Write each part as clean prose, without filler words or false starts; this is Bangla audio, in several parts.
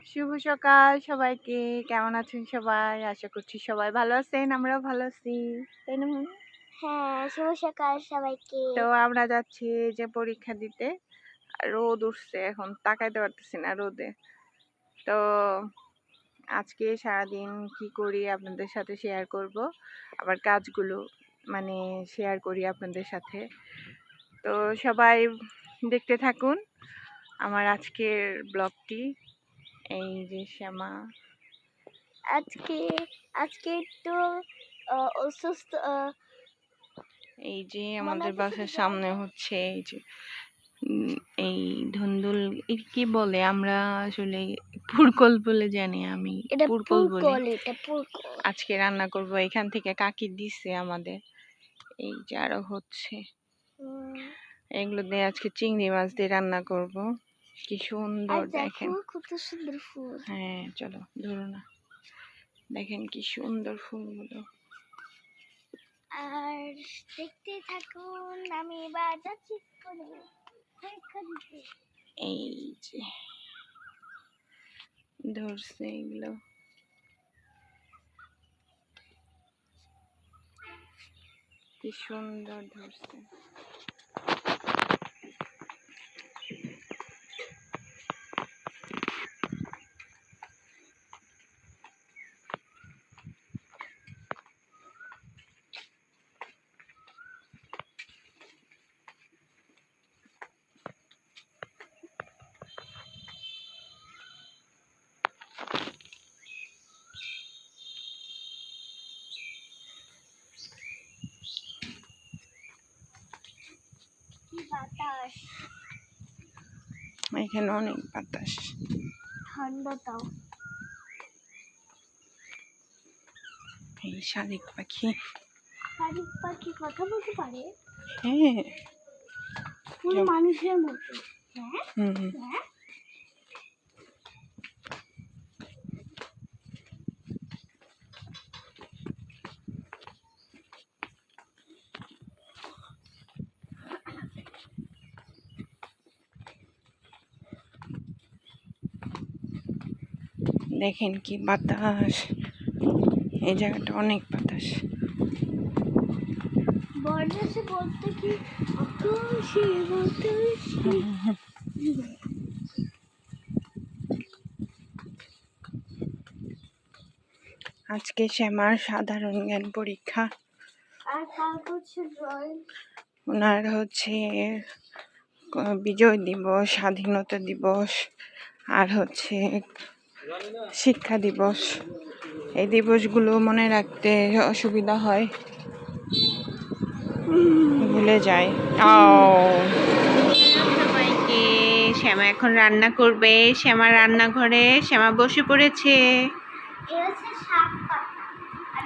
শুভ সকাল সবাইকে। কেমন আছেন সবাই? আশা করছি সবাই ভালো আছেন। আমরাও ভালো আছি। তাই না মামু? হ্যাঁ, শুভ সকাল সবাইকে। তো আমরা যাচ্ছি যে পরীক্ষা দিতে। রোদ উঠছে, এখন তাকাইতে পারতেছি না রোদে। তো আজকে সারাদিন কি করি আপনাদের সাথে শেয়ার করব। আবার কাজগুলো মানে শেয়ার করি আপনাদের সাথে। তো সবাই দেখতে থাকুন আমার আজকের ব্লগটি। এই যে শ্যামা আজকে আজকে একটু অসুস্থ এই যে মনে আমাদের হচ্ছে বাসার যে সামনে হচ্ছে এই যে এই ধুন্দুল কি বলে, আমরা আসলে পুরকল বলে জানি, আমি এটা পুরকল বলি। এটা পুরকল। আজকে রান্না করব, এখান থেকে কাকি দিছে আমাদের। এই যে আরো হচ্ছে, এগুলো দিয়ে আজকে চিংড়ি মাছ দিয়ে রান্না করব। কি সুন্দর দেখেন। কত সুন্দর ফুল। হ্যাঁ চলো ধরো না, দেখেন কি সুন্দর ফুলগুলো। আর দেখতে থাকুন, আমি এবার যাচ্ছি পরীক্ষা দিতে। এই যে ধরছে এগুলো, কি সুন্দর ধরছে। কি বাতাস, এখানে অনেক বাতাস, ঠান্ডা তাও। এই শালিক পাখি। শালিক পাখি কথা বলতে পারে? হ্যাঁ, পুরো মানুষের মতো। হ্যাঁ হ্যাঁ। দেখেন কি বাতাস, এই জায়গাটা অনেক বাতাস। বর্ষে বলতে কি আকাশে বাতাসে। আজকে শ্যামার সাধারণ জ্ঞান পরীক্ষা। আর কাল হচ্ছে ড্রয়িং। ওনার হচ্ছে বিজয় দিবস, স্বাধীনতা দিবস, আর হচ্ছে শিক্ষা দিবস। এই দিবসগুলো মনে রাখতে অসুবিধা হয়, ভুলে যায়। সবাইকে, শ্যামা এখন রান্না করবে। শ্যামা রান্নাঘরে, শ্যামা বসে পড়েছে।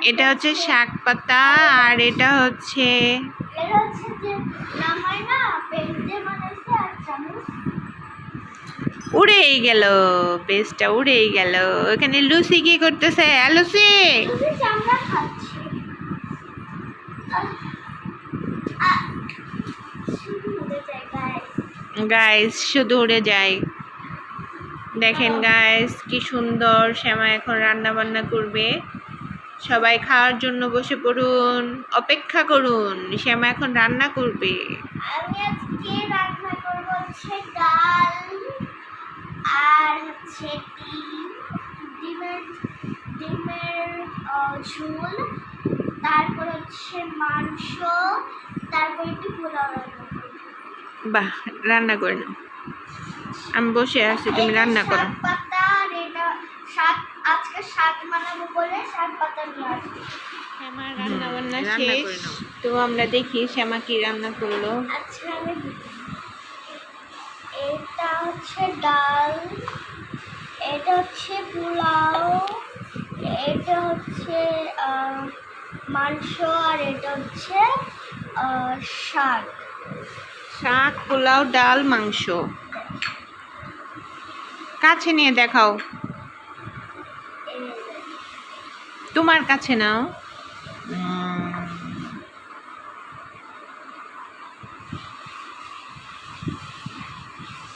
এটা হচ্ছে শাক পাতা, আর এটা হচ্ছে উড়েই গেল, পেস্টটা উড়েই গেল। এখানে লুসি কি করতেছে? লুসি গাইস, শুধু উড়ে যায়। দেখেন গাইস কি সুন্দর। শ্যামা এখন রান্না বান্না করবে, সবাই খাওয়ার জন্য বসে পড়ুন, অপেক্ষা করুন, শ্যামা এখন রান্না করবে। আমি আজকে রান্না করব হচ্ছে ডাল আর হচ্ছে ডিমের ঝোল, তারপর হচ্ছে মাংস, তারপর একটু পোলাও রান্না করব। বাহ, রান্না করে নাও, আমি বসে আছি, তুমি রান্না করো। শাক পাতা আর এটা শাক, আজকে শাক বানাবো বলে শাক পাতা নিয়ে আসছি। শ্যামা রান্না বান্না শেষ, তো আমরা দেখি শ্যামা কি রান্না করলো। আচ্ছা, আমি এটা হচ্ছে ডাল, এটা হচ্ছে পোলাও, এটা হচ্ছে মাংস, আর এটা হচ্ছে শাক। শাক, পোলাও, ডাল, মাংস। কাছে নিয়ে দেখাও, তোমার কাছে নাও।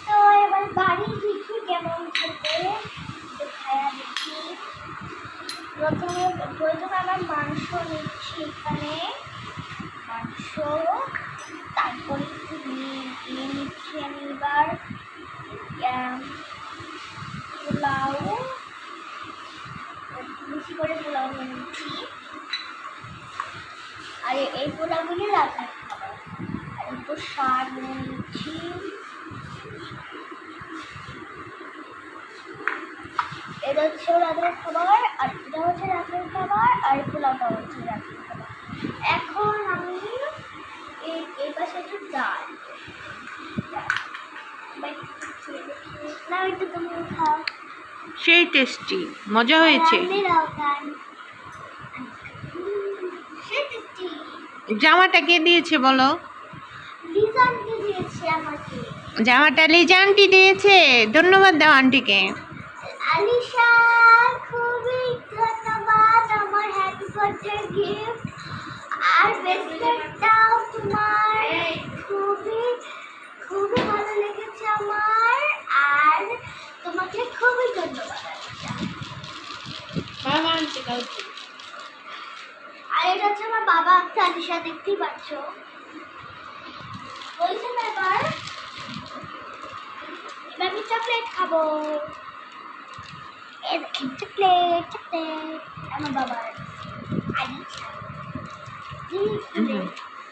তো এবার বাড়ি দেখি কেমন খেতে। তো প্রথমে আমার মাংস নিচ্ছি এখানে, মাংস, তারপরে একটু নিয়ে নিচ্ছি আমি এবার পোলাও, বেশি করে পোলাও নিয়ে নিচ্ছি। আর এই পোলাওগুলি রাতের খাবার। আর একটু শাক নিয়ে নিচ্ছি, এটা হচ্ছে রাতের খাবার, আর এটা হচ্ছে রাতের খাবার, আর পোলাওটা হচ্ছে রাতের খাবার। এখন আমি এই পাশে একটু ডাল না, একটু তুমি খাও। সেই টেস্টি, মজা হয়েছে। আমি দাও খান। সে টেস্টি। জামাটা কে দিয়েছে বলো? লিজানকে দিয়েছে আমাকে। জামাটা লিজা আন্টি দিয়েছে, ধন্যবাদ দাও আন্টিকে। আলিশা, খুবই ধন্যবাদ আমার হ্যাপি বার্থডে গিফট। আর ব্রেসলেটটাও তোমার খুবই খুবই ভালো লেগেছে আমার। আর তোমাকে খুবই ধন্যবাদ আলিশা। আর এটা হচ্ছে আমার বাবা একটা, আলিশা দেখতেই পাচ্ছ। বলছে না এবার আমি চকলেট খাবো। এই দেখেন চকলেট, চকলেট আমার বাবার আলিশা।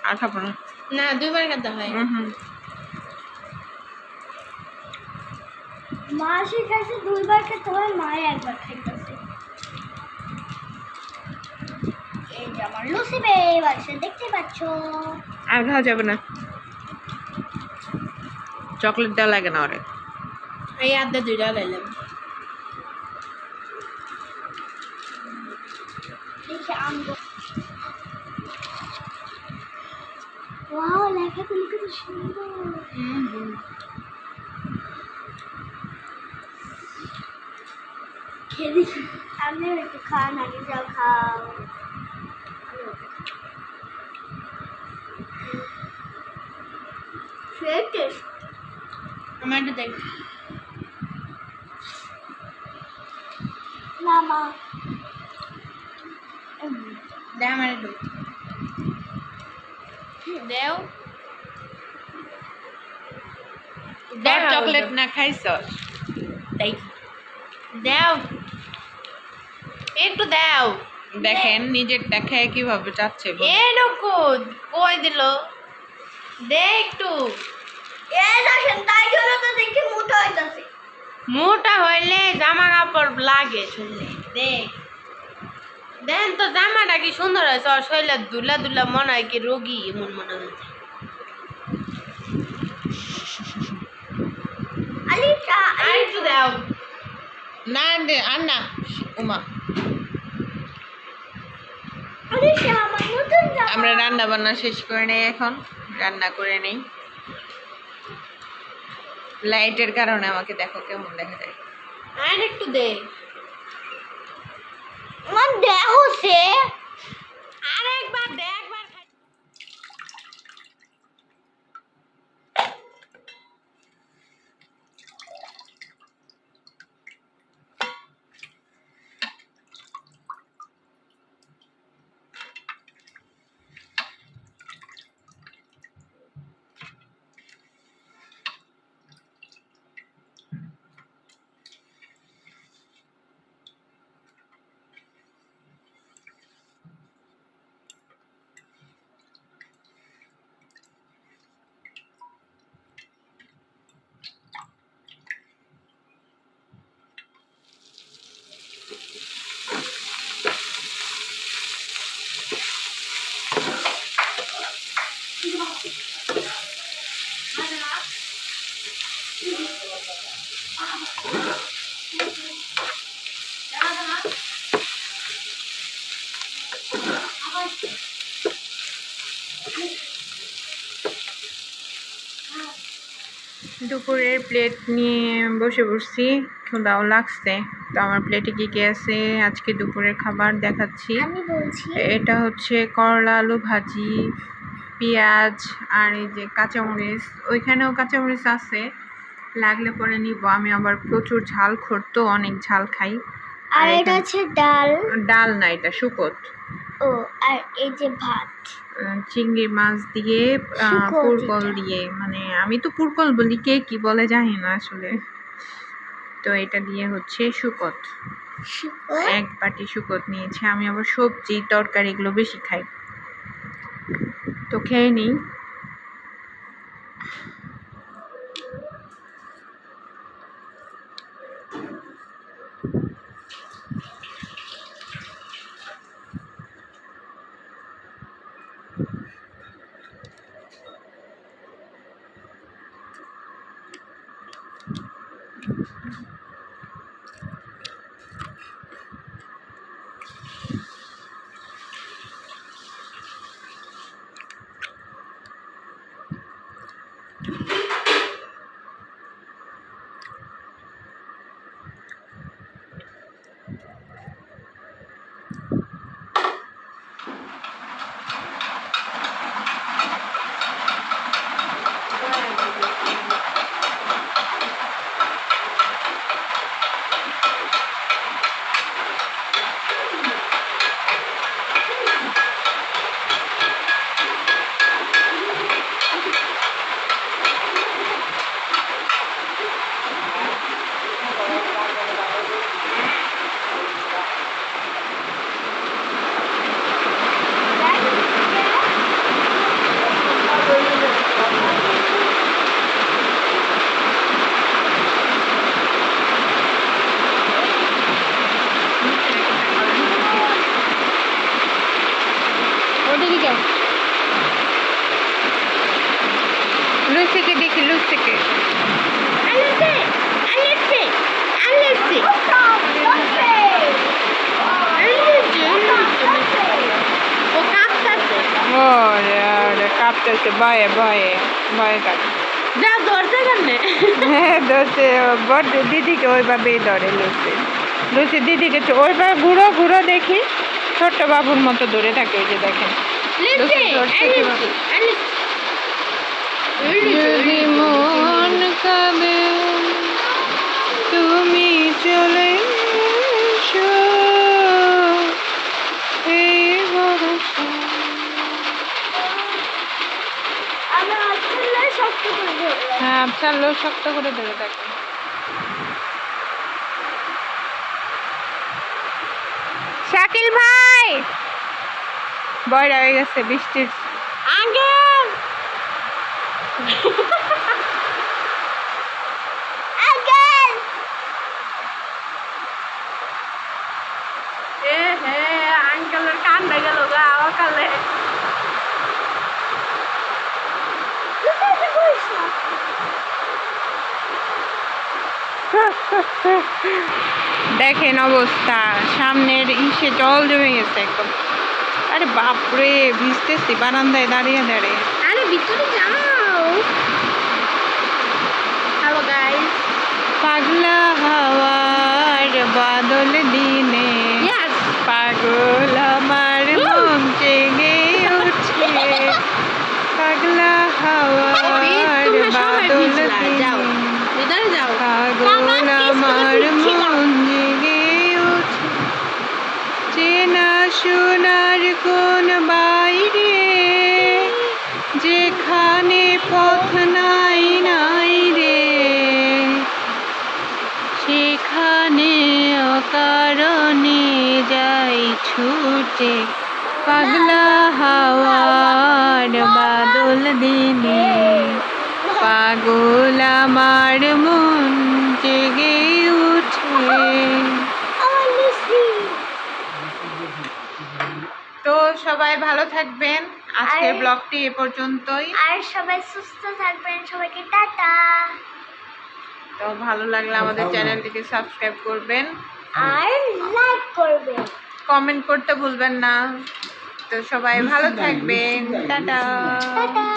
আর খাবো না। না, 2 বার খেতে হয়। মা শিখাইছে 2 বার খেতে হয়, মায়ে 1 বার খাইতেছে। এই যে আমার লুচি বাসে দেখতে পাচ্ছ। আর খাওয়া যাবে না, চকলেট দেওয়া লাগে না ওরে। এই আদা 2টা লাইলাম। দেখে আনবো। ওয়াও, লেখাগুলি কত সুন্দর। খেয়ে দেখি। আমিও একটু খান, আগে যাও খাও। সেই টেস্ট। আমার একটু দেখ। না মা, দে আমার একটু। দেও। চকলেট না খাইছ? তাই দেও, একটু দেও। দেখেন নিজেরটা খেয়ে কিভাবে চাচ্ছে। এরকম কই দিল, দে একটু। এ দেখেন তাই জন্য তো দেখি মোটা হইতাছে। মোটা হইলে জামা কাপড় লাগে শুনলে। দেন তো জামাটা কি সুন্দর হয়েছে, আর শরীরে দুলা দুলা মনে হয় কি রোগী এমন মনে হয়েছে। আলিশা, আর একটু দাও। না দে আর না উমা। আলিশা আমার নতুন জামা। আমরা রান্না বান্না শেষ করে নেই, এখন রান্না করে নেই। লাইটের কারণে আমাকে দেখো কেমন দেখা যায়। আর একটু দে। আমার দেহ সে আর একবার দে, একবার খাই। দুপুরের প্লেট নিয়ে বসে পড়ছি, ক্ষুধাও লাগছে। তো আমার প্লেটে কি কি আছে আজকে দুপুরের খাবার দেখাচ্ছি। আমি বলছি এটা হচ্ছে করলা আলু ভাজি, পেঁয়াজ, আর এই যে কাঁচামরিচ। ওইখানেও কাঁচামরিচ আছে, লাগলে পরে নিব। আমি আবার প্রচুর ঝাল খোর, তো অনেক ঝাল খাই। আর এটা হচ্ছে ডাল। ডাল না, এটা শুকত। ও, আর এই যে ভাত। চিংড়ি মাছ দিয়ে শুকত পুরকল এটা। দিয়ে, মানে আমি তো পুরকল বলি, কে কি বলে জানি না আসলে। তো এটা দিয়ে হচ্ছে শুকত, শুকত। এক বাটি শুকত নিয়েছি। আমি আবার সবজি তরকারি এগুলো বেশি খাই, তো খেয়ে নিই। লুচিকে দেখি, লুচিকে কাঁপতেছে, ভয়ে ভয়ে ভয়ে কাঁপছে। যা ধরতে কেমনে? হ্যাঁ ধরছে, বড় দিদিকে ওইভাবেই ধরে লুচি। লুচি দিদিকে ওইভাবে ঘুরো ঘুরো দেখি, ছোট্ট বাবুর মতো ধরে থাকে। ওই যে দেখেন লুচি ধরছে কিভাবে। যদি মন কাঁদে তুমি চলে এসো, এই ভরসা। হ্যাঁ চাললো, শক্ত করে ধরে থাকে। শাকিল ভাই বয়রা হয়ে গেছে বৃষ্টির। আঙ্কেল এ হে আঙ্কেলের কান্দা গেল গা অকালে। দেখেন অবস্থা, সামনের ইসে জল জমে গেছে একদম। আরে বাপরে, ভিজতেছি বারান্দায় দাঁড়িয়ে দাঁড়িয়ে। আরে ভিতরে যাও। হ্যালো গাইস, পাগলা হাওয়ার বাদল দিনে ইয়েস পাগল আমার মন জেগে উঠছে। পাগলা হাওয়ার বাদল যাও দিনে ভিতরে যাও। পাগল আমার মন জেগে উঠছে। চেনা সোনার কোন বাইরে, যেখানে পথ নাই নাই রে, সেখানে অকারণে যাই ছুটে। পাগলা হাওয়ার বাদল দিনে পাগল আমার মন জেগে উঠে। তো সবাই ভালো থাকবেন, আজকের ব্লগটি এ পর্যন্তই। আর সবাই সুস্থ থাকবেন, সবাইকে টাটা। তো ভালো লাগলে আমাদের চ্যানেলটিকে সাবস্ক্রাইব করবেন, আর লাইক করবেন, কমেন্ট করতে ভুলবেন না। তো সবাই ভালো থাকবেন, টাটা। টাটা।